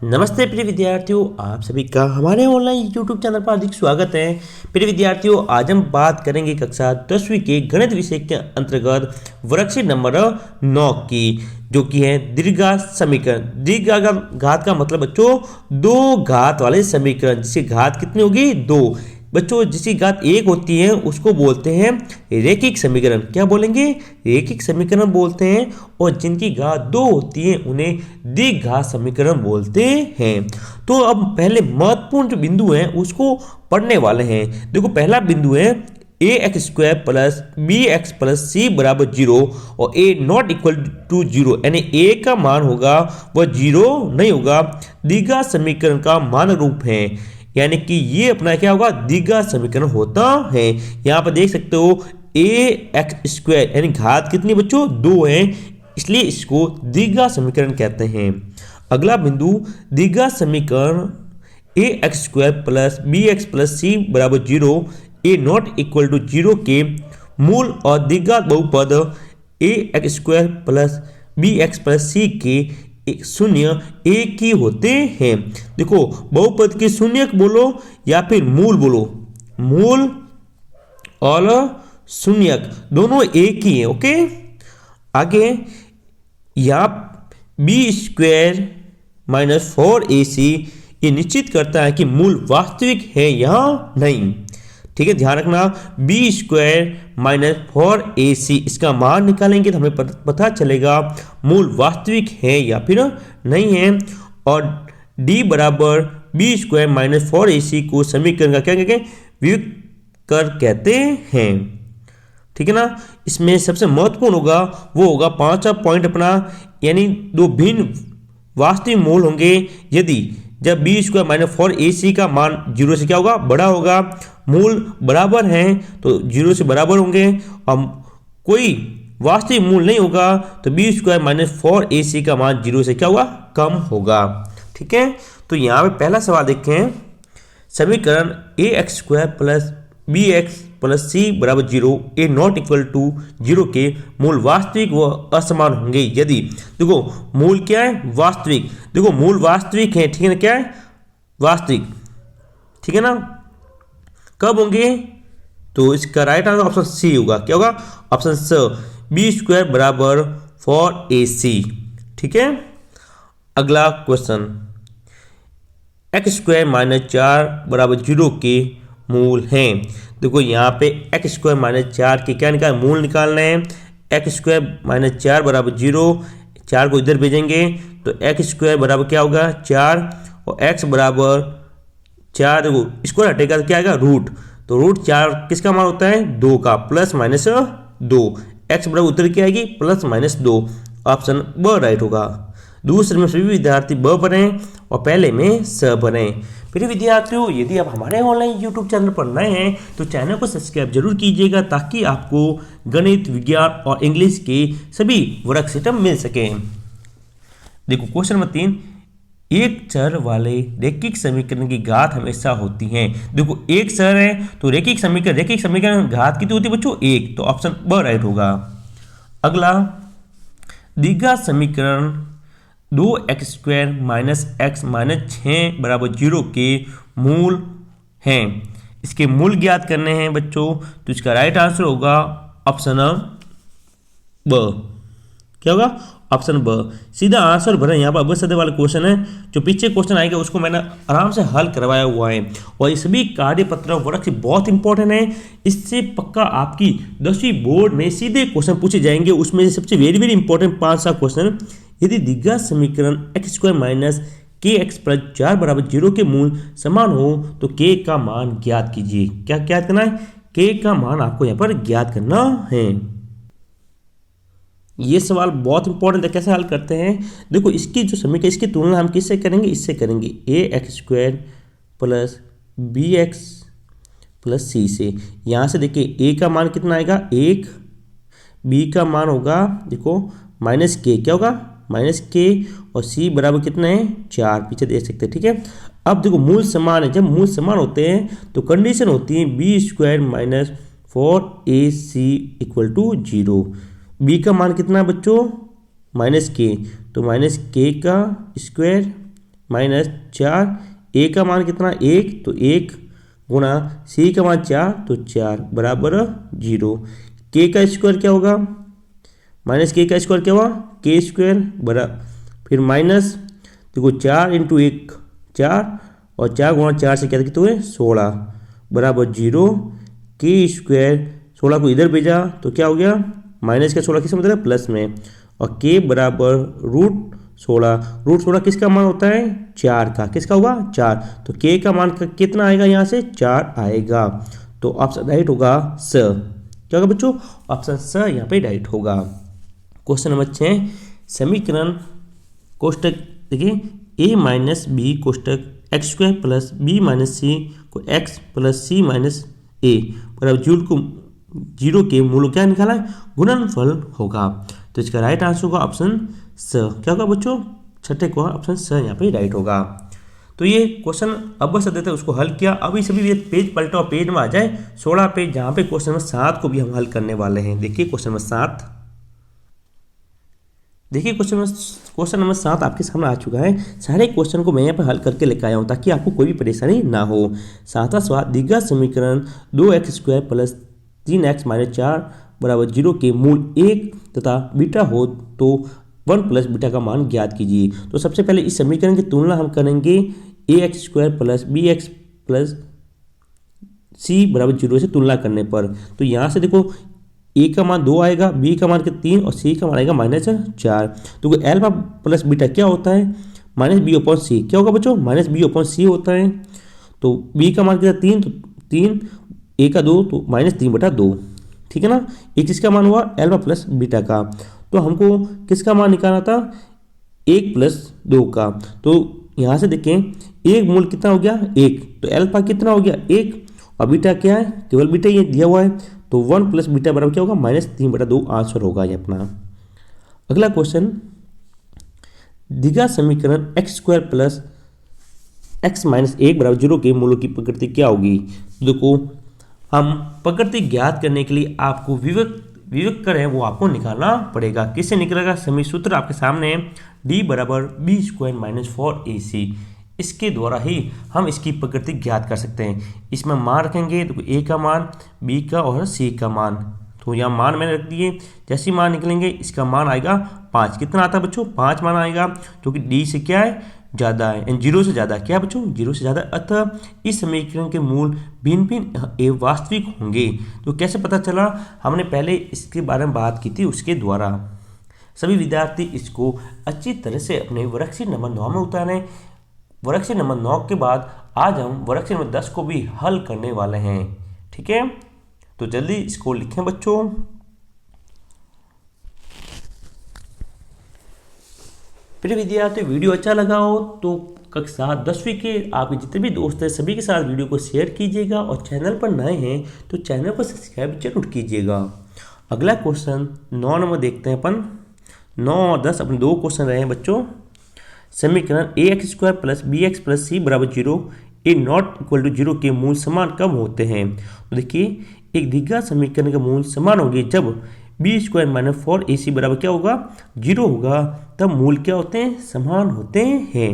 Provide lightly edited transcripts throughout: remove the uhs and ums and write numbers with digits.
नमस्ते प्रिय विद्यार्थियों, आप सभी का हमारे ऑनलाइन यूट्यूब चैनल पर हार्दिक स्वागत है। प्रिय विद्यार्थियों, आज हम बात करेंगे कक्षा 10वीं के गणित विषय के अंतर्गत वर्कशीट नंबर 9 की, जो कि है द्विघात समीकरण। द्विघात का मतलब बच्चों दो घात वाले समीकरण, जिसकी घात कितनी होगी? दो। बच्चों जिसकी घात एक होती है उसको बोलते हैं रैखिक समीकरण। क्या बोलेंगे? रैखिक समीकरण बोलते हैं। और जिनकी घात दो होती है उन्हें द्विघात समीकरण बोलते हैं। तो अब पहले महत्वपूर्ण जो बिंदु है उसको पढ़ने वाले हैं। देखो, पहला बिंदु है A X square plus B X plus C बराबर 0 और ए नॉट इक्वल टू 0, यानी ए का मान होगा वह 0 नहीं होगा। द्विघात समीकरण का मान रूप है, यानी कि ये अपना क्या होगा? द्विघात समीकरण होता है। यहाँ पर देख सकते हो ए एक्स स्क्वायर यानी घात कितनी बच्चों? 2 है, इसलिए इसको द्विघात समीकरण कहते हैं। अगला बिंदु द्विघात समीकरण A X square plus B X plus C बराबर 0, ए नॉट इक्वल टू 0 के मूल और द्विघात बहुपद A X square plus B X plus C के शून्य एक ही होते हैं। देखो, बहुपद के शून्यक बोलो या फिर मूल बोलो, मूल और शून्यक दोनों एक ही है। ओके, आगे यहाँ बी स्क्वायर माइनस 4ac ये निश्चित करता है कि मूल वास्तविक है या नहीं। ठीक है, ध्यान रखना, बी स्क्वायर माइनस 4ac इसका मान निकालेंगे तो हमें पता चलेगा मूल वास्तविक है या फिर नहीं है। और d बराबर बी स्क्वायर माइनस 4ac को समीकरण का क्या कहेंगे? वियुक्त कर कहते हैं। ठीक है ना। इसमें सबसे महत्वपूर्ण होगा वो होगा पांचवा पॉइंट अपना, यानी दो भिन्न वास्तविक मूल होंगे यदि जब बी स्क्वायर माइनस 4ac का मान 0 से क्या होगा? बड़ा होगा। मूल बराबर हैं तो 0 से बराबर होंगे, और कोई वास्तविक मूल नहीं होगा तो बी स्क्वायर माइनस 4ac का मान 0 से क्या होगा? कम होगा। ठीक है, तो यहाँ पे पहला सवाल देखें। समीकरण A X square plus B X plus C बराबर 0, ए नॉट इक्वल टू 0 के मूल वास्तविक व असमान होंगे यदि, देखो मूल क्या है? वास्तविक। देखो मूल वास्तविक है, ठीक है ना, क्या है? वास्तविक। ठीक है ना। कब होंगे? तो इसका राइट आंसर ऑप्शन सी होगा। क्या होगा? ऑप्शन स, बी स्क्वायर बराबर 4ac। ठीक है। अगला क्वेश्चन, एक्स स्क्वायर माइनस 4 बराबर 0 के मूल हैं। देखो यहाँ पे एक्स स्क्वायर माइनस 4 के क्या निकाल? मूल निकालना है। एक्स स्क्वायर माइनस 4 बराबर 0, 4 को इधर भेजेंगे तो एक्स स्क्वायर बराबर क्या होगा? 4, और एक्स बराबर 4, देखो स्क्वायर हटेगा तो क्या आएगा? रूट। तो रूट 4 किसका मान होता है? 2 का, प्लस माइनस 2। एक्स बराबर उत्तर क्या आएगी? Plus minus 2। ऑप्शन ब राइट होगा। दूसरे में सभी विद्यार्थी ब बने और पहले में स बने। फिर विद्यार्थियों, यदि आप हमारे ऑनलाइन यूट्यूब चैनल पर नए हैं तो चैनल को सब्सक्राइब जरूर कीजिएगा, ताकि आपको गणित, विज्ञान और इंग्लिश के सभी वर्कशीट मिल सके। देखो क्वेश्चन नंबर 3, एक चर वाले रैखिक समीकरण की घात हमेशा होती है। देखो एक चर है तो रैखिक समीकरण घात कितनी होती है बच्चों? 1, तो ऑप्शन ब राइट होगा। अगला, द्विघात समीकरण 2x square minus x minus 6 बराबर 0 के मूल हैं। इसके मूल ज्ञात करने हैं बच्चों, तो इसका राइट आंसर होगा ऑप्शन ब। क्या होगा? ऑप्शन ब। सीधा आंसर भरें। यहाँ पर अवश्य वाला क्वेश्चन है, जो पीछे क्वेश्चन आएगा उसको मैंने आराम से हल करवाया हुआ है। और ये सभी कार्यपत्र वर्कशीट बहुत इंपॉर्टेंट है, इससे पक्का आपकी 10वीं बोर्ड में सीधे क्वेश्चन पूछे जाएंगे। उसमें से सबसे वेरी वेरी इंपॉर्टेंट 5-7 क्वेश्चन, यदि द्विघात समीकरण एक्स स्क्वायर माइनस के एक्स प्लस 4 बराबर 0 के मूल समान हो तो के का मान ज्ञात कीजिए। क्या ज्ञात करना है? के का मान आपको यहाँ पर ज्ञात करना है। ये सवाल बहुत इंपॉर्टेंट है। कैसे हल करते हैं? देखो इसकी जो समीकरण, इसकी तुलना हम किससे करेंगे? इससे करेंगे, A X square plus B X plus C से। यहाँ से देखिए ए का मान कितना आएगा? 1, बी का मान होगा देखो माइनस के, क्या होगा? माइनस के, और सी बराबर कितना है? 4, पीछे देख सकते हैं। ठीक है। अब देखो मूल समान है, जब मूल समान होते हैं तो कंडीशन होती है B square minus 4ac equal to 0। B का मान कितना है बच्चों? माइनस के, तो माइनस के का स्क्वायर माइनस 4, ए का मान कितना 1 तो 1 गुणा सी का मान 4 तो 4 बराबर 0। के का स्क्वायर क्या होगा, माइनस के का स्क्वायर क्या हुआ के स्क्वायर बरा, फिर माइनस देखो 4 इंटू 1 4 और 4 गुणा 4 से क्या कितने हुए 16 बराबर 0। के स्क्वायर 16 को इधर भेजा तो क्या हो गया माइनस का 16 किसमें मतलब प्लस में, और के बराबर √16 किसका मान होता है 4 का, किसका हुआ 4, तो के का मान कितना आएगा यहाँ से 4 आएगा। तो ऑप्शन राइट होगा स। क्या होगा बच्चों, ऑप्शन स यहाँ पे राइट होगा। क्वेश्चन नंबर 6 समीकरण कोष्टक देखिए a माइनस बी कोष्टक X square plus B minus C को X plus C minus A बराबर जीरो के मूल क्या निकाला है गुणनफल होगा। तो इसका राइट आंसर होगा ऑप्शन स। क्या होगा बच्चों, छठे को ऑप्शन स यहाँ पे राइट होगा। तो ये क्वेश्चन अब बस देते उसको हल किया। अभी सभी पेज पलटा और पेज में आ जाए 16 पेज, जहाँ पे क्वेश्चन नंबर 7 को भी हम हल करने वाले हैं। देखिए क्वेश्चन नंबर 7, देखिए क्वेश्चन नंबर 7 आपके सामने आ चुका है। सारे क्वेश्चन को मैं यहाँ पर हल करके लेकर आया हूँ ताकि आपको कोई भी परेशानी ना हो। 7वां सवाल, दिग्गज समीकरण 2x² प्लस 3x माइनस 4 बराबर 0 के मूल 1 तथा बीटा हो तो 1 प्लस बीटा का मान ज्ञात कीजिए। तो सबसे पहले इस समीकरण की तुलना हम करेंगे ax² plus bx plus c बराबर 0 से तुलना करने पर। तो यहाँ से देखो ए का मान 2 आएगा, बी का मान 3 और सी का मान आएगा -4। तो एल्फा प्लस बीटा क्या होता है -b/c। क्या होगा बच्चों -b/c होता है। तो बी का मान कितना 3 तो 3, ए का 2 तो -3/2, ठीक है ना। ये किसका मान हुआ एल्फा प्लस बीटा का। तो हमको किसका मान निकालना था 1 + 2 का। तो यहाँ से देखें एक मूल कितना हो गया 1, तो एल्फा कितना हो गया 1 और बीटा क्या है केवल बीटा ये दिया हुआ है। तो 1 प्लस बीटा बराबर क्या होगा -3/2 आंसर होगा ये अपना। अगला क्वेश्चन, दिग्गज समीकरण x² प्लस x माइनस 1 बराबर 0 के मूलों की प्रकृति क्या होगी। देखो हम प्रकृति ज्ञात करने के लिए आपको विवेक करें वो आपको निकालना पड़ेगा। किससे निकलेगा, समी सूत्र आपके सामने है, d बराबर b² - 4ac। इसके द्वारा ही हम इसकी प्रकृति ज्ञात कर सकते हैं। इसमें मान रखेंगे तो ए का मान, बी का और सी का मान। तो यहाँ मान मैंने रख दिए, जैसे मान निकलेंगे इसका मान आएगा 5। कितना आता है बच्चों 5 मान आएगा, क्योंकि डी से क्या है ज़्यादा है, 0 से ज़्यादा। क्या बच्चों 0 से ज़्यादा। अतः इस समीकरण के मूल भिन्न भिन्न एवं वास्तविक होंगे। तो कैसे पता चला, हमने पहले इसके बारे में बात की थी उसके द्वारा। सभी विद्यार्थी इसको अच्छी तरह से अपने वर्कशीट नंबर 9 में उतारें। वर्कशीट नंबर 9 के बाद आज हम वर्कशीट नंबर 10 को भी हल करने वाले हैं, ठीक है। तो जल्दी इसको लिखें बच्चों। प्रिय विद्यार्थी, वीडियो अच्छा लगा हो तो कक्षा 10वीं के आपके जितने भी दोस्त हैं सभी के साथ वीडियो को शेयर कीजिएगा, और चैनल पर नए हैं तो चैनल को सब्सक्राइब जरूर कीजिएगा। अगला क्वेश्चन 9 नंबर देखते हैं अपन। 9 और 10 अपने 2 क्वेश्चन रहे हैं बच्चों। समीकरण ax² plus bx plus c बराबर 0 ≠ 0 के मूल समान कब होते हैं। तो देखिए एक दिग्गज समीकरण के मूल समान होंगे जब b² - 4ac बराबर क्या होगा 0 होगा, तब मूल क्या होते हैं समान होते हैं।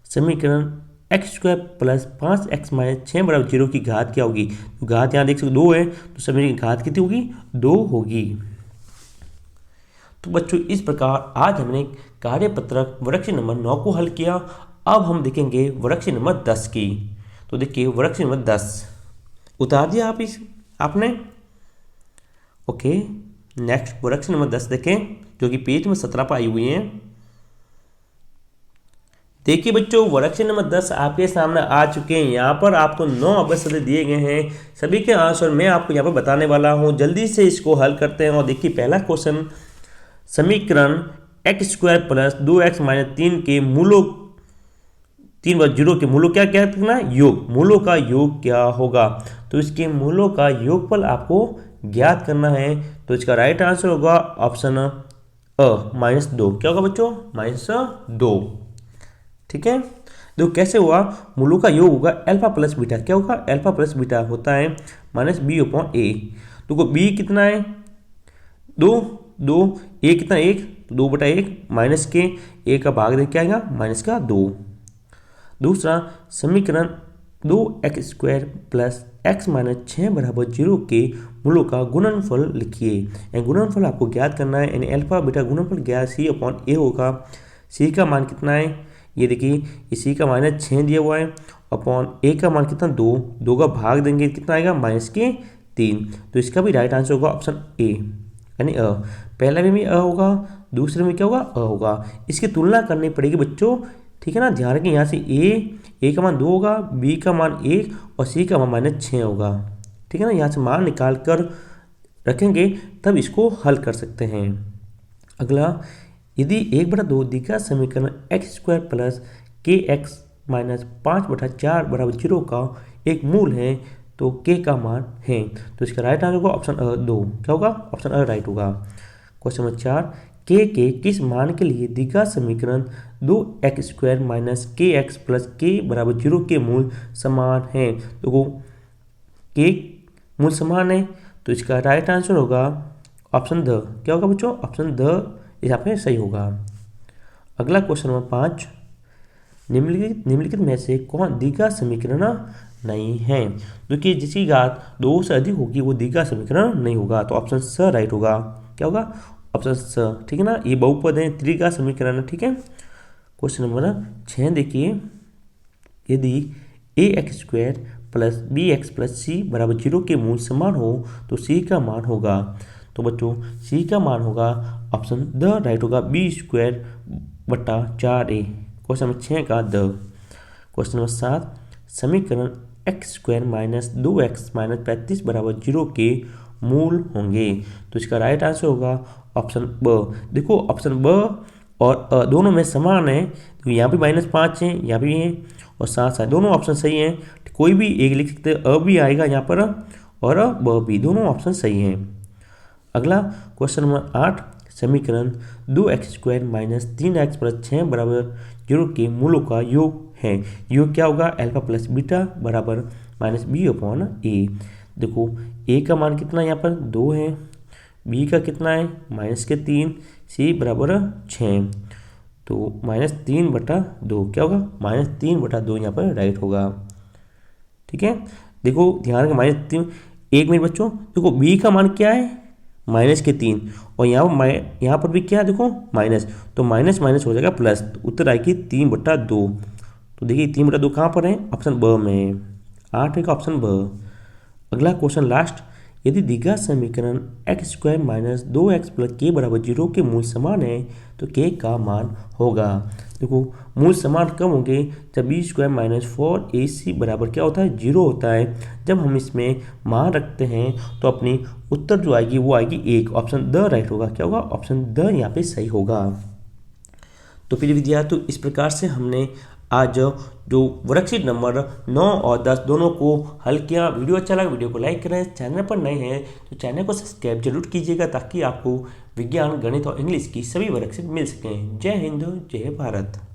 समीकरण x² प्लस 5x - 6 बराबर 0 की घात क्या होगी। तो घात यहाँ देख सकते 2 है, तो समीकरण की घात कितनी होगी 2 होगी। तो बच्चों इस प्रकार आज हमने कार्यपत्रक वर्कशीट नंबर 9 को हल किया। अब हम देखेंगे वर्कशीट नंबर 10 की। तो देखिए वर्कशीट नंबर 10 उतार दिया आपने। ओके, नेक्स्ट वर्कशीट नंबर 10 देखें जो कि पेज में 17 पर आई हुई है। देखिए बच्चों वर्कशीट नंबर 10 आपके सामने आ चुके हैं। यहाँ पर आपको 9 अवसर दिए गए हैं, सभी के आंसर मैं आपको यहाँ पर बताने वाला हूँ। जल्दी से इसको हल करते हैं। और देखिए पहला क्वेश्चन, समीकरण x² प्लस 2x माइनस 3 के मूलों 3/0 के मूलों क्या क्या करना योग, मूलों का योग क्या होगा। तो इसके मूलों का योगफल आपको ज्ञात करना है। तो इसका राइट आंसर होगा ऑप्शन अ -2। क्या होगा बच्चों -2, ठीक है। तो कैसे हुआ, मूलों का योग होगा अल्फा प्लस बीटा। क्या होगा अल्फा प्लस बीटा होता है -b/a। तो b कितना है 2, a कितना 1, 2/1 माइनस के a का भाग दे क्या आएगा -2। दूसरा समीकरण 2x² प्लस x माइनस 6 बराबर 0 के मूलों का गुणनफल लिखिए। गुणनफल आपको ज्ञात करना है, यानी अल्फा बीटा गुणनफल ज्ञात C/A होगा। C का मान कितना है, ये देखिए, C का माइनस 6 दिया हुआ है, अपॉन A का मान कितना 2 का भाग देंगे कितना आएगा -3। तो इसका भी राइट आंसर होगा ऑप्शन A, यानी अ। पहला में भी अ होगा, दूसरे में क्या होगा अ होगा। इसकी तुलना करनी पड़ेगी बच्चों, ठीक है ना। ध्यान रखें, यहाँ से A का मान 2 होगा, B का मान 1 और C का मान -6 होगा, ठीक है ना। यहाँ से मान निकाल कर रखेंगे तब इसको हल कर सकते हैं। अगला, यदि 1/2 दिया समीकरण x² प्लस kx माइनस 5/4 बराबर 0 का एक मूल है तो k का मान है, तो इसका राइट आंसर होगा ऑप्शन 2। क्या होगा, ऑप्शन राइट होगा। क्वेश्चन नंबर 4, k के किस मान के लिए दिया समीकरण 2x² minus kx plus k बराबर 0 के मूल समान है। तो k मूल समान है, तो इसका राइट आंसर होगा ऑप्शन द। क्या होगा बच्चों, ऑप्शन द यहाँ पे सही होगा। अगला क्वेश्चन नंबर 5, निम्नलिखित में से कौन द्विघात समीकरण नहीं है। क्योंकि जिसकी घात 2 से अधिक होगी वो द्विघात समीकरण नहीं होगा, तो ऑप्शन स राइट होगा। क्या होगा, ऑप्शन स, ठीक है ना। ये बहुपद है, त्रिघात समीकरण, ठीक है। क्वेश्चन नंबर 6 देखिए, यदि ax² plus bx plus c बराबर 0 के मूल समान हो तो c का मान होगा। तो बच्चों c का मान होगा ऑप्शन द राइट होगा, b²/4a। क्वेश्चन नंबर 6 का द। क्वेश्चन नंबर 7, समीकरण x² माइनस 2x माइनस 35 बराबर 0 के मूल होंगे, तो इसका राइट आंसर होगा ऑप्शन ब। देखो ऑप्शन ब और दोनों में समान है, तो यहाँ भी -5 है, यहाँ भी है, और साथ साथ दोनों ऑप्शन सही हैं। कोई भी एक लिख सकते हैं, अ भी आएगा यहाँ पर और ब भी, दोनों ऑप्शन सही हैं। अगला क्वेश्चन नंबर 8, समीकरण 2x² माइनस 3x प्लस 6 बराबर 0 के मूलों का योग है। योग क्या होगा, अल्फा प्लस बीटा बराबर -b/a। देखो a का मान कितना यहाँ पर 2 है, b का कितना है -3, c बराबर 6, तो -3/2 क्या होगा, -3/2 यहाँ पर राइट होगा, ठीक है। देखो ध्यान रखें, -3, 1 मिनट बच्चों, देखो b का मान क्या है -3, और यहाँ पर भी क्या है देखो माइनस, तो माइनस माइनस हो जाएगा प्लस, तो उत्तर आएगी 3/2। तो देखिए 3/2 कहाँ पर है, ऑप्शन ब में, 8 का ऑप्शन ब। अगला क्वेश्चन लास्ट, यदि द्विघात समीकरण x² minus 2x plus k बराबर 0 के मूल समान है तो k का मान होगा। देखो मूल समान कब होंगे, जब b² माइनस 4ac बराबर क्या होता है 0 होता है। जब हम इसमें मान रखते हैं तो अपनी उत्तर जो आएगी वो आएगी 1, ऑप्शन द राइट होगा। क्या होगा, ऑप्शन द यहाँ पे सही होगा। तो प्रिय विद्यार्थियों, इस प्रकार से हमने आज जो वर्कशीट नंबर 9 और 10 दोनों को हल किया। वीडियो अच्छा लगा वीडियो को लाइक करें, चैनल पर नए हैं तो चैनल को सब्सक्राइब जरूर कीजिएगा ताकि आपको विज्ञान, गणित और इंग्लिश की सभी वर्कशीट मिल सकें। जय हिंद, जय भारत।